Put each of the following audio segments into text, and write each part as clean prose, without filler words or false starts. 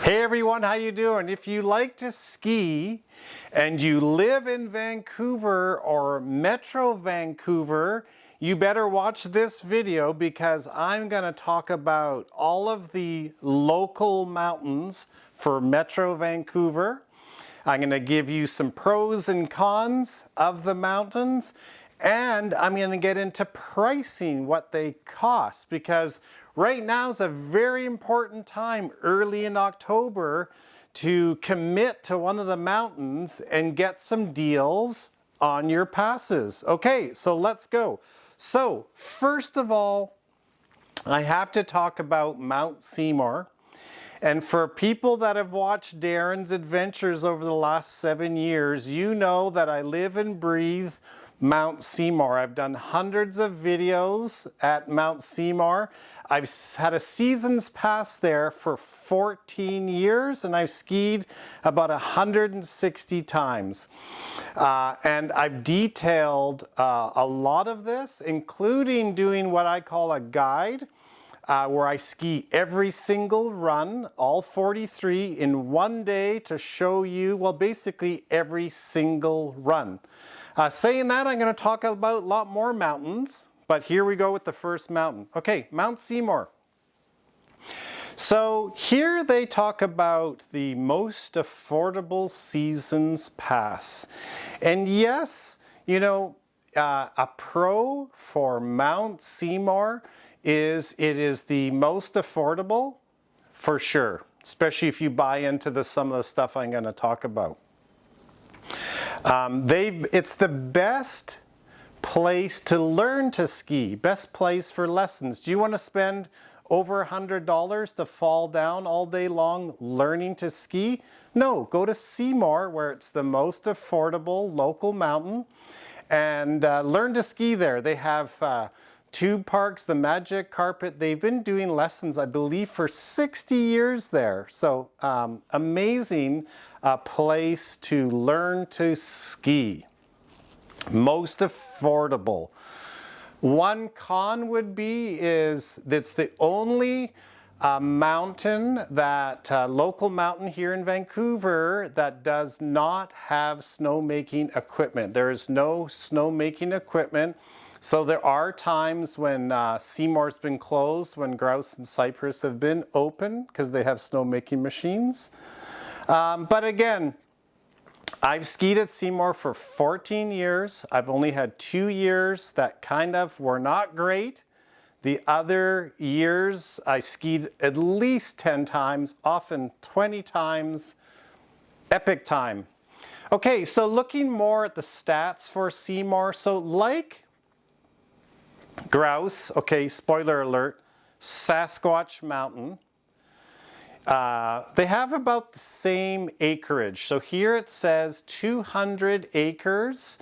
Hey everyone, how you doing? If you like to ski and you live in Vancouver or Metro Vancouver, you better watch this video because I'm going to talk about all of the local mountains for Metro Vancouver. I'm going to give you some pros and cons of the mountains, and I'm going to get into pricing, what they cost, because right now is a very important time early in October to commit to one of the mountains and get some deals on your passes. Okay, so let's go. So first of all, I have to talk about Mount Seymour. And for people that have watched Darren's adventures over the last 7 years, you know that I live and breathe Mount Seymour. I've done hundreds of videos at Mount Seymour. I've had a season's pass there for 14 years and I've skied about 160 times. And I've detailed a lot of this, including doing what I call a guide, where I ski every single run, all 43 in one day to show you, well, basically every single run. Saying that, I'm going to talk about a lot more mountains, but here we go with the first mountain. Okay, Mount Seymour. So here they talk about the most affordable season's pass. And yes, you know, a pro for Mount Seymour is it is the most affordable for sure, especially if you buy into some of the stuff I'm going to talk about. It's the best place to learn to ski, best place for lessons. Do you want to spend over $100 to fall down all day long learning to ski? No, go to Seymour, where it's the most affordable local mountain, and learn to ski there. They have tube parks, the magic carpet. They've been doing lessons, I believe, for 60 years there. So amazing place to learn to ski. Most affordable. One con would be is it's the only mountain that local mountain here in Vancouver that does not have snowmaking equipment. There is no snowmaking equipment. So there are times when Seymour's been closed, when Grouse and Cypress have been open because they have snowmaking machines. But again, I've skied at Seymour for 14 years. I've only had 2 years that kind of were not great. The other years I skied at least 10 times, often 20 times. Epic time. Okay, so looking more at the stats for Seymour. So like Grouse, okay, spoiler alert, Sasquatch Mountain, they have about the same acreage. So here it says 200 acres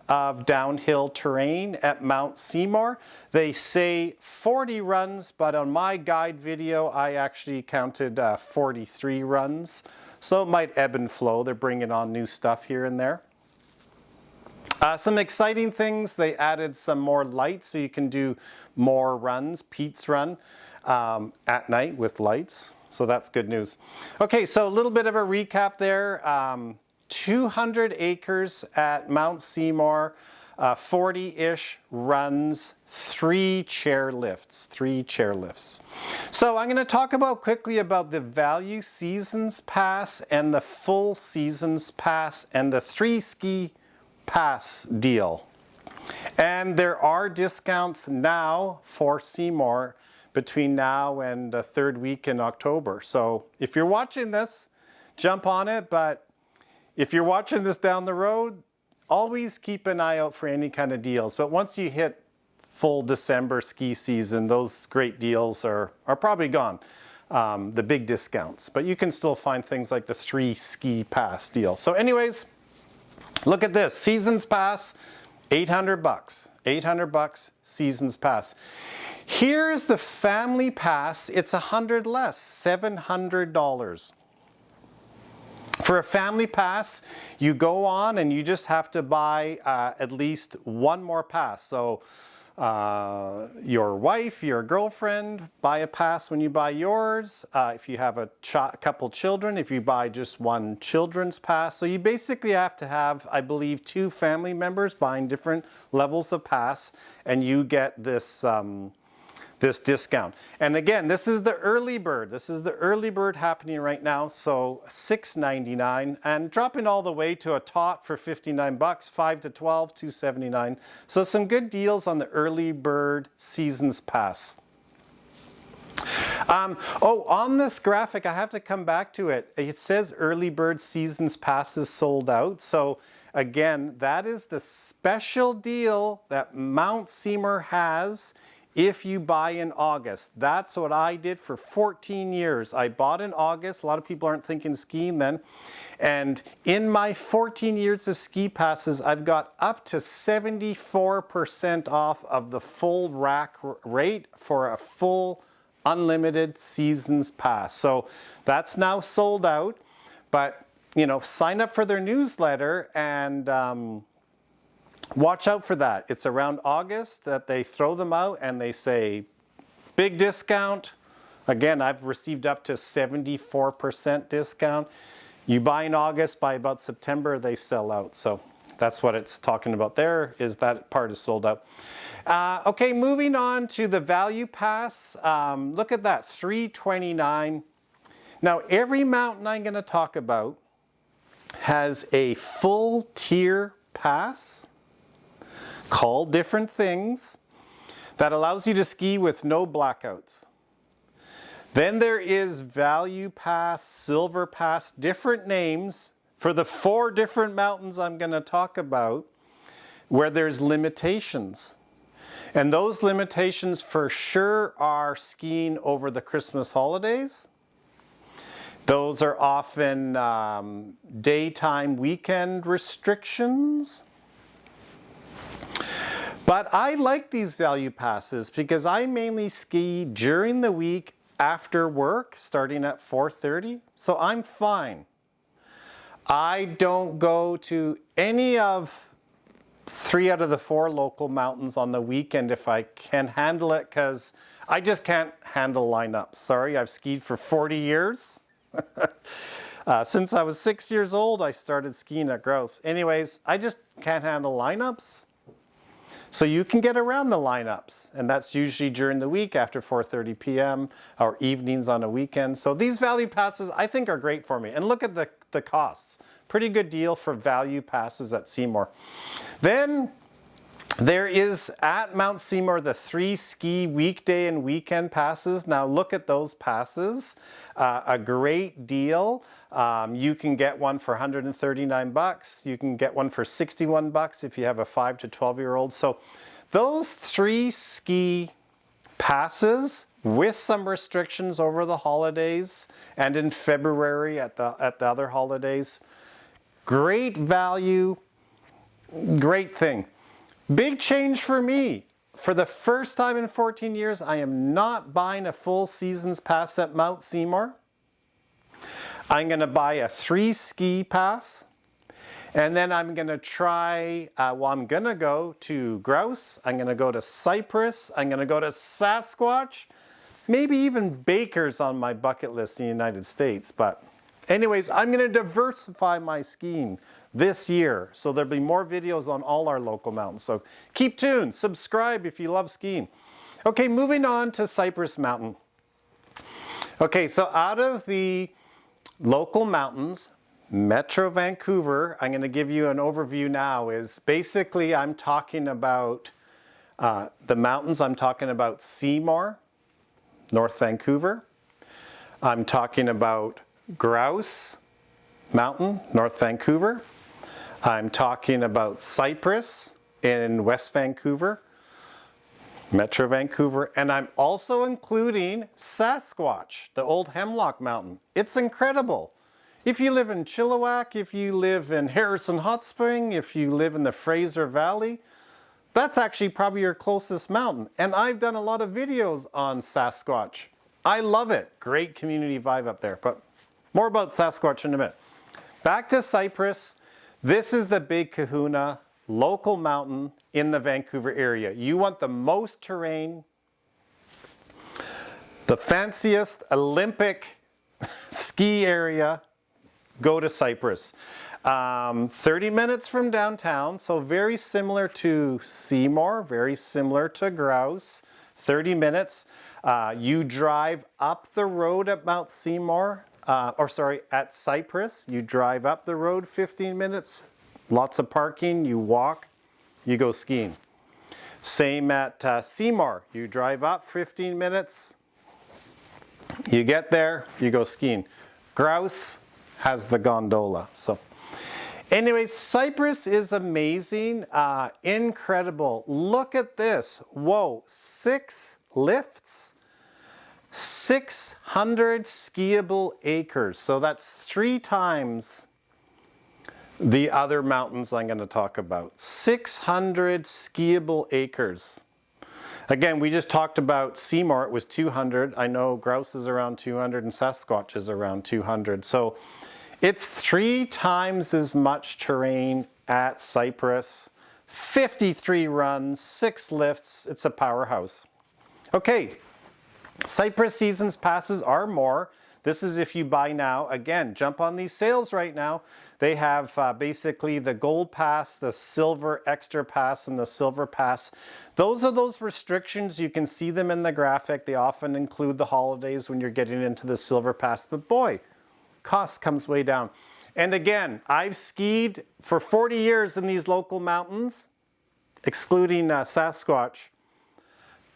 of downhill terrain at Mount Seymour. They say 40 runs, but on my guide video, I actually counted 43 runs. So it might ebb and flow. They're bringing on new stuff here and there. Some exciting things, they added some more lights so you can do more runs, Pete's Run, at night with lights. So that's good news. Okay, so a little bit of a recap there. 200 acres at Mount Seymour, 40-ish runs, 3 chairlifts. So I'm going to talk quickly about the value seasons pass and the full seasons pass and the 3 ski pass deal. And there are discounts now for Seymour between now and the 3rd week in October. So if you're watching this, jump on it. But if you're watching this down the road, always keep an eye out for any kind of deals. But once you hit full December ski season, those great deals are probably gone, the big discounts. But you can still find things like the 3 ski pass deal. So anyways, look at this, seasons pass, $800. $800 seasons pass. Here's the family pass. It's $100 less, $700. For a family pass, you go on and you just have to buy at least one more pass. So your wife, your girlfriend, buy a pass when you buy yours. If you have a couple children, if you buy just one children's pass. So you basically have to have, I believe, 2 family members buying different levels of pass, and you get this this discount. And again, this is the early bird. This is the early bird happening right now. So $6.99 and dropping all the way to a tot for $59, 5 to 12, $2.79. So some good deals on the early bird seasons pass. On this graphic, I have to come back to it. It says early bird seasons passes sold out. So again, that is the special deal that Mount Seymour has if you buy in August. That's what I did for 14 years. I bought in August. A lot of people aren't thinking skiing then. And in my 14 years of ski passes, I've got up to 74% off of the full rack rate for a full unlimited seasons pass. So that's now sold out. But, you know, sign up for their newsletter and watch out for that. It's around August that they throw them out and they say, big discount. Again, I've received up to 74% discount. You buy in August, by about September, they sell out. So that's what it's talking about there, is that part is sold out. Okay, moving on to the value pass. Look at that, $329. Now, every mountain I'm going to talk about has a full tier pass called different things that allows you to ski with no blackouts. Then there is Value Pass, Silver Pass, different names for the 4 different mountains I'm going to talk about where there's limitations. And those limitations for sure are skiing over the Christmas holidays. Those are often daytime weekend restrictions. But I like these value passes because I mainly ski during the week after work, starting at 4:30, so I'm fine. I don't go to any of 3 out of the 4 local mountains on the weekend if I can handle it, because I just can't handle lineups. Sorry, I've skied for 40 years. Since I was 6 years old, I started skiing at Grouse. Anyways, I just can't handle lineups. So you can get around the lineups, and that's usually during the week after 4:30 p.m. or evenings on a weekend. So these value passes I think are great for me. And look at the costs. Pretty good deal for value passes at Seymour. Then there is at Mount Seymour the 3 ski weekday and weekend passes. Now look at those passes. A great deal. You can get one for $139. You can get one for $61 if you have a 5 to 12-year-old. So those 3 ski passes with some restrictions over the holidays and in February at the other holidays. Great value, great thing. Big change for me. For the first time in 14 years, I am not buying a full season's pass at Mount Seymour. I'm going to buy a 3 ski pass, and then I'm going to try, I'm going to go to Grouse, I'm going to go to Cypress, I'm going to go to Sasquatch, maybe even Baker's on my bucket list in the United States. But anyways, I'm going to diversify my skiing this year. So there'll be more videos on all our local mountains. So keep tuned, subscribe if you love skiing. Okay, moving on to Cypress Mountain. Okay, so out of the local mountains, Metro Vancouver, I'm going to give you an overview now, is basically I'm talking about the mountains. I'm talking about Seymour, North Vancouver. I'm talking about Grouse Mountain, North Vancouver. I'm talking about Cypress in West Vancouver, Metro Vancouver, and I'm also including Sasquatch, the old Hemlock Mountain. It's incredible. If you live in Chilliwack, if you live in Harrison Hot Spring, if you live in the Fraser Valley, that's actually probably your closest mountain. And I've done a lot of videos on Sasquatch. I love it. Great community vibe up there. But more about Sasquatch in a minute. Back to Cypress. This is the big kahuna. local mountain in the Vancouver area. You want the most terrain, the fanciest Olympic ski area, go to Cypress. 30 minutes from downtown, so very similar to Seymour, very similar to Grouse. 30 minutes. You drive up the road at Mount Seymour, at Cypress. You drive up the road 15 minutes, lots of parking, you walk, you go skiing. Same at Seymour. You drive up 15 minutes, you get there, you go skiing. Grouse has the gondola. So anyways, Cypress is amazing, incredible. Look at this. Whoa, 6 lifts, 600 skiable acres. So that's 3 times the other mountains I'm going to talk about. 600 skiable acres. Again, we just talked about Seymour, it was 200. I know Grouse is around 200 and Sasquatch is around 200. So it's 3 times as much terrain at Cypress. 53 runs, 6 lifts, it's a powerhouse. Okay, Cypress seasons passes are more. This is if you buy now. Again, jump on these sales right now. They have basically the gold pass, the silver extra pass, and the silver pass. Those are those restrictions. You can see them in the graphic. They often include the holidays when you're getting into the silver pass. But boy, cost comes way down. And again, I've skied for 40 years in these local mountains, excluding Sasquatch.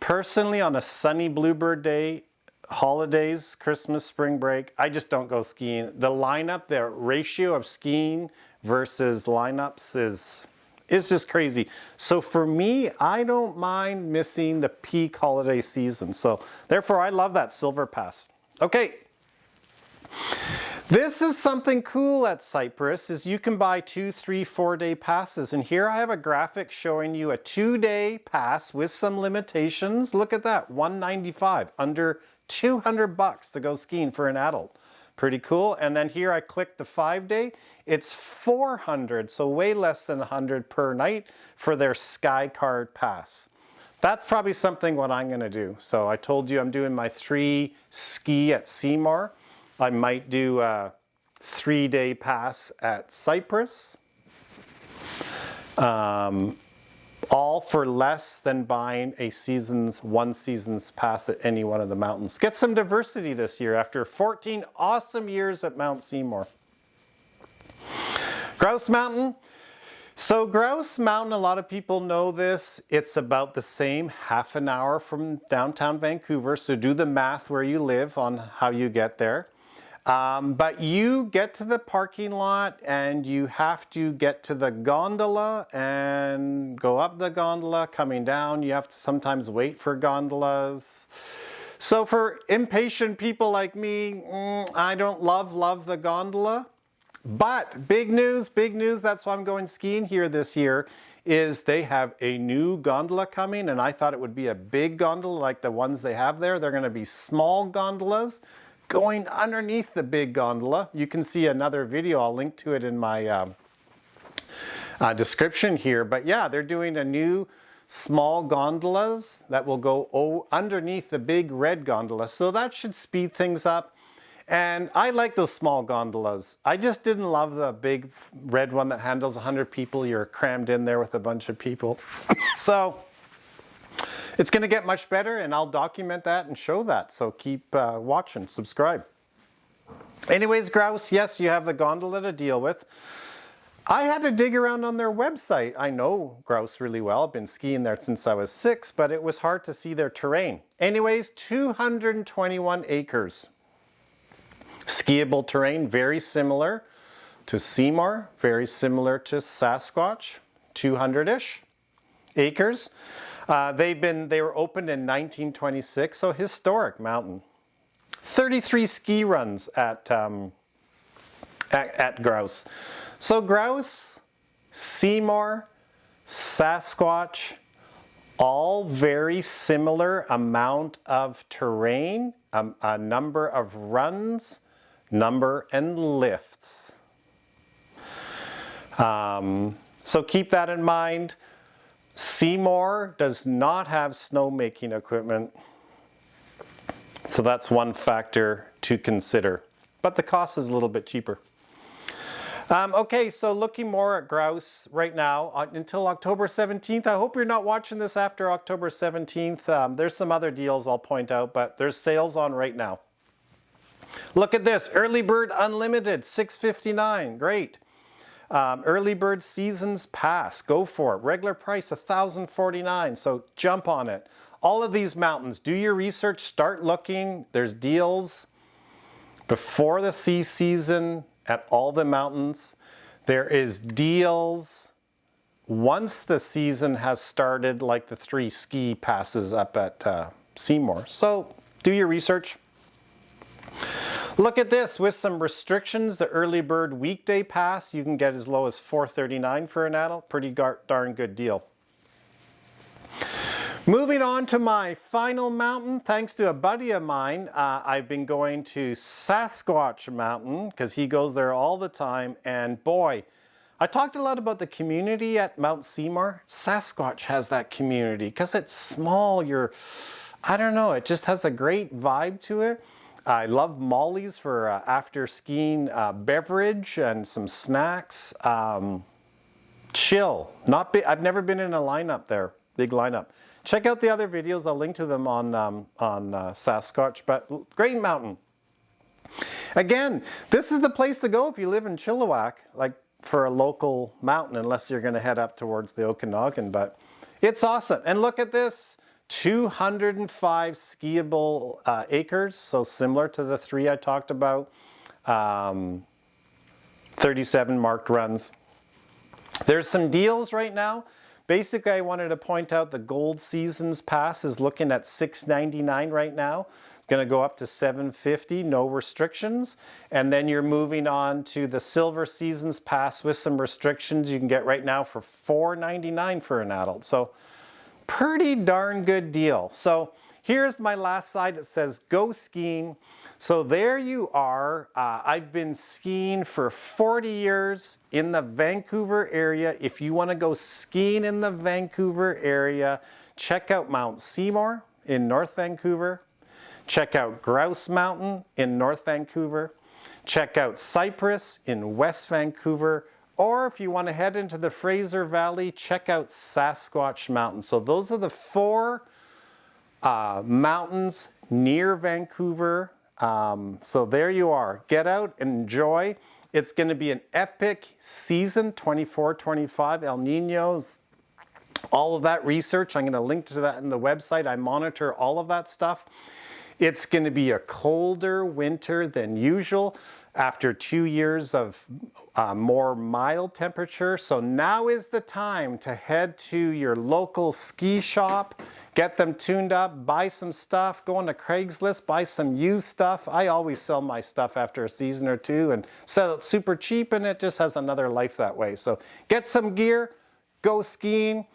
Personally, on a sunny Bluebird day, holidays, Christmas, spring break, I just don't go skiing. The lineup, the ratio of skiing versus lineups is just crazy. So for me, I don't mind missing the peak holiday season. So therefore, I love that silver pass. Okay. This is something cool at Cypress, is you can buy 2, 3, 4-day passes. And here I have a graphic showing you a 2-day pass with some limitations. Look at that, $195, under $200 to go skiing for an adult. Pretty cool. And then here I click the 5-day. It's $400, so way less than $100 per night for their Sky Card pass. That's probably something what I'm going to do. So I told you I'm doing my 3 ski at Seymour. I might do a 3-day pass at Cypress. All for less than buying a one season's pass at any one of the mountains. Get some diversity this year after 14 awesome years at Mount Seymour. Grouse Mountain. So Grouse Mountain, a lot of people know this. It's about the same, half an hour from downtown Vancouver. So do the math where you live on how you get there. But you get to the parking lot and you have to get to the gondola and go up the gondola. Coming down, you have to sometimes wait for gondolas. So for impatient people like me, I don't love the gondola. But big news, that's why I'm going skiing here this year, is they have a new gondola coming, and I thought it would be a big gondola like the ones they have there. They're going to be small gondolas going underneath the big gondola. You can see another video, I'll link to it in my description here. But yeah, they're doing a new small gondolas that will go underneath the big red gondola. So that should speed things up. And I like those small gondolas. I just didn't love the big red one that handles 100 people. You're crammed in there with a bunch of people. So it's going to get much better, and I'll document that and show that. So keep watching, subscribe. Anyways, Grouse, yes, you have the gondola to deal with. I had to dig around on their website. I know Grouse really well. I've been skiing there since I was 6, but it was hard to see their terrain. Anyways, 221 acres. Skiable terrain, very similar to Seymour, very similar to Sasquatch, 200-ish acres. They were opened in 1926, so historic mountain. 33 ski runs at Grouse. So Grouse, Seymour, Sasquatch, all very similar amount of terrain, a number of runs, number and lifts. So keep that in mind. Seymour does not have snowmaking equipment. So that's one factor to consider. But the cost is a little bit cheaper. Okay, so looking more at grouse right now until October 17th. I hope you're not watching this after October 17th. There's some other deals I'll point out, but there's sales on right now. Look at this, Early Bird Unlimited, $6.59, great. Early Bird Seasons Pass, go for it. Regular price, $1,049, so jump on it. All of these mountains, do your research, start looking. There's deals before the ski season at all the mountains. There is deals once the season has started, like the 3 ski passes up at Seymour. So do your research. Look at this, with some restrictions, the Early Bird Weekday Pass, you can get as low as $4.39 for an adult. Pretty darn good deal. Moving on to my final mountain, thanks to a buddy of mine, I've been going to Sasquatch Mountain because he goes there all the time, and boy, I talked a lot about the community at Mount Seymour. Sasquatch has that community because it's small. I don't know, it just has a great vibe to it. I love Molly's for after skiing beverage and some snacks. Chill, not big. I've never been in a lineup there, big lineup. Check out the other videos. I'll link to them on Sasquatch, but great mountain. Again, this is the place to go if you live in Chilliwack, like for a local mountain, unless you're going to head up towards the Okanagan, but it's awesome. And look at this. 205 skiable acres, so similar to the 3 I talked about. 37 marked runs. There's some deals right now. Basically, I wanted to point out the Gold Seasons Pass is looking at $6.99 right now. Going to go up to $7.50, no restrictions. And then you're moving on to the Silver Seasons Pass with some restrictions you can get right now for $4.99 for an adult. So pretty darn good deal. So here's my last slide that says go skiing. So there you are. I've been skiing for 40 years in the Vancouver area. If you want to go skiing in the Vancouver area, check out Mount Seymour in North Vancouver. Check out Grouse Mountain in North Vancouver. Check out Cypress in West Vancouver. Or if you want to head into the Fraser Valley, check out Sasquatch Mountain. So those are the 4 mountains near Vancouver. So there you are. Get out, enjoy. It's going to be an epic season, 24-25, El Niños, all of that research. I'm going to link to that in the website. I monitor all of that stuff. It's going to be a colder winter than usual after 2 years of more mild temperature. So now is the time to head to your local ski shop, get them tuned up, buy some stuff, go on to Craigslist, buy some used stuff. I always sell my stuff after a season or 2 and sell it super cheap, and it just has another life that way. So get some gear, go skiing.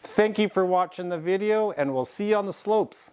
Thank you for watching the video, and we'll see you on the slopes.